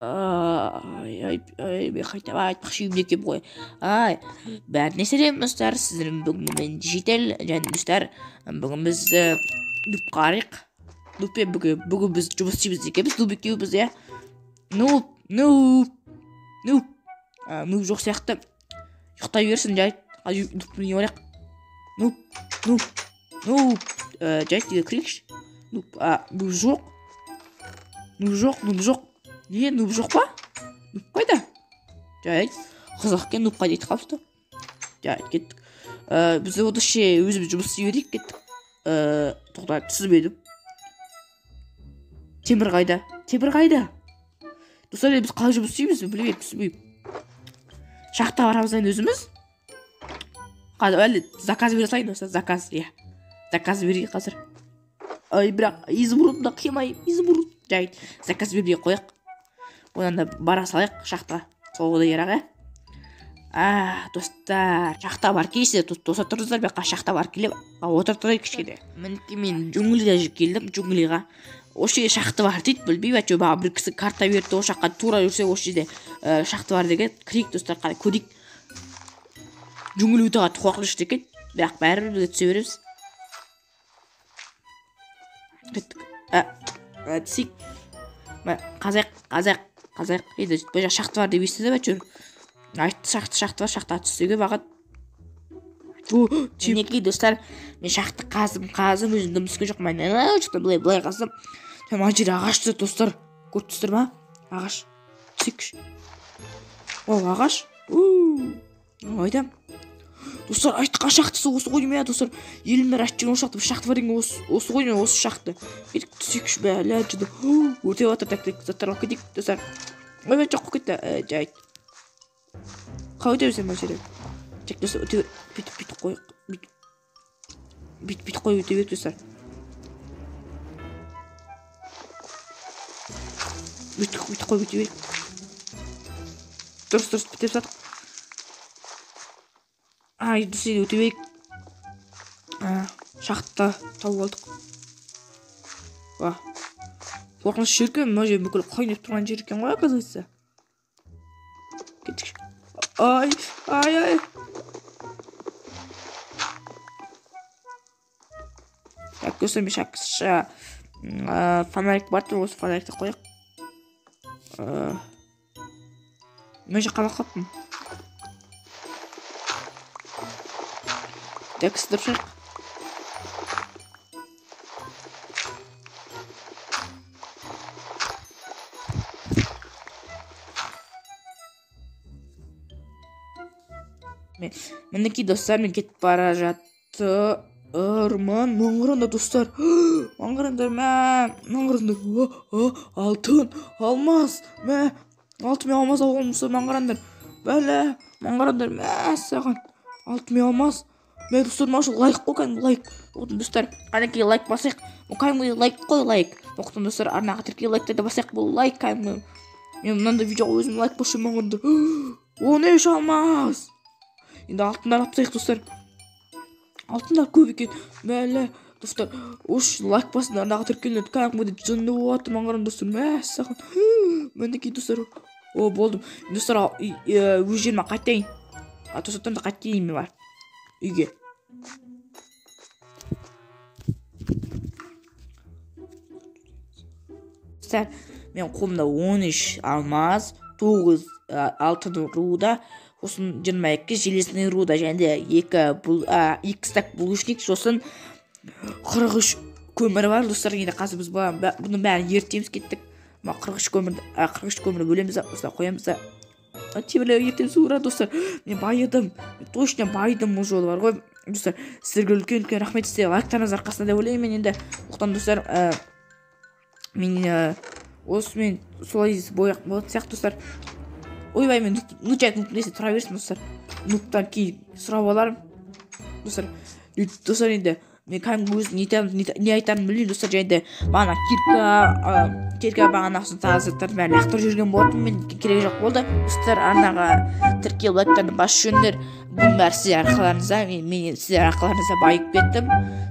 Мен қайта айтпақшы үйімде қой. Бәріне сәлем достар, сіздердің бүгін мен Digital және достар, бүгін біз нуб қарық. Нубпен бүгін біз жұмыс істейміз екенбіз, нуб екеуміз, иә. Нуб жоқ сияқты. Ұйықтай берсін, жайт. Нубты не ойлақ. Нуб. Жайт дейді кірейікші. Нуб жоқ. Не, нуб жоқ па? Нуб қайда? Жайт. Қызық екен, нуб қайда етіп қалыпты. Жайт, кеттік. Біз одыше өзіміз жұмыс істей берейік, кеттік. Тоқта түсінбедім. Темір қайда? Достар, біз қалай жұмыс істейміз? Білмеймін, түсінбеймін. Шахта барамыздан өзіміз. Әлі заказ бере салайын достар, заказ, иә. Заказ берейік қазір. Бірақ изумрудымда қимай, изумруд. Жайт, заказ бермей қояқ. Одан да бара салайық шахта. Сол да ерақ, достар, шахта бар кейсе, достар тұрыңыздар, баққа шахта бар келіп, отыр тұрайық кішкене. Мінекей мен джунглида келдім, джунглиға. Осы жерде шахта бар дейді, білмеймін, әйтеуір маған бір кісі карта берді, осы жаққа тура жүрсе осы жерде шахта бар деген. Кірейік достар, қарай көрейік. Джунгли өте қатты қорқынышты екен, бірақ бәрібір бізде түсе береміз. Түсейік. Қазақ. Еді, бұл шахта бар деп естіді, әйтеуір. Айтты шахта бар, шахта түстеге бағыт. Мінекей достар, мен шахта қазым, өзім дымыске жоқ, мен былай қазым. Мына жер ағашты достар, көріп тұрсыздар ма? Ағаш. Түсейікші. Ағаш. Айдам. Достар, айтқан шақтысы осы ғой ме, достар. Елімдер айтып жүрген шақты, бір шақты бар деген осы ғой ме, осы шақты. Кетік түсейікші бә, ләжіді. Өте батыр тәктік, заттарға кетейік, достар. Мен жоқ кетті, жайт. Қалай өтеміз әмін жерем? Жек достар, өте бүйтіп қойық. Бүйтіп қойып өте бек достар. Бүйтіп қойып өте бек. Дұрыс, бітеп сатық. Достар, өте бек. Шақытта тауып алдық. Қорқыныш жеркен, мына жер бүкіл қайнап тұрған жеркен ғой, оказывается. Кеттік. Ай. Так, достар, мен шақысыша фонарик бар тұр, осы фонарикті қояқ. Мен жақ қала қаппын. Так, сыдыр шақ. Мінекей достар, мен кетіп бара жатты. Маңғыранда достар. Маңғырандар, алтын, алмаз, алтын мен алмаз алған достар, маңғырандар. Бәлі, маңғырандар, саған. Алтын мен алмаз. Мен достар, машу лайк қой, кәнгі лайк. Оқтын достар, қанекей лайк басайық. Кәнгі лайк қой, лайк. Оқтын достар, арнаға тіркей лайктарды басайық, бұл лайк кәнгі. Мен мұнанда видеоға өзім лайк басшы маңғыранда. Оны еш алмаз. Енді алтындар апсайық достар. Алтындар көп екен. Бәлі достар, осы лайк басын арнаға тіркелінеді. Кәдімгі жынды отыр маңғырам достар. Саған. Мінекей достар. Болдым. Достар, өз жеріме қайтайын. Достардан да қайтайын мен бар. Үйге. Достар, мен қолымда 13 алмаз, 9 алтын руда, сосын 22 железный руда, және де 2 стак булышник, сосын 43 көмір бар. Достар, енді қазір біз бұны бәрін ертеміз кеттік. 43 көмір бөлеміз, осылай қоямыз да. Темірлі ертеміз ұра, достар. Мен байыдым, точно байыдым бұл жолы бар ғой. Достар, сіздерге үлкен рахмет істе, лайктарыңыз арқасында да ойлаймын енді. Оқтан достар, мен осымен солай бояқ болады сияқты достар. Ойбай, мен нұчайт нұпнесе тұра берсін достар. Нұптан кейін сұрап аларым. Достар, енді мен кәдімгі өзім не айтарын білейін достар. және де бағана кирка бағанақсын тазырттарды бәрін лақтырып жүрген болатын, мен керек жоқ болды. Достар, арнаға тіркел лайктарды басшы жөндер. Бұның бәрі сіздер арқаларыңызда, мен сіздер арқаларыңызда байып кеттім.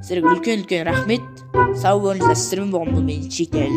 Сіздерге үлкен рахмет. Сау болыңыздар, сіздермен болған бұл мен Digital.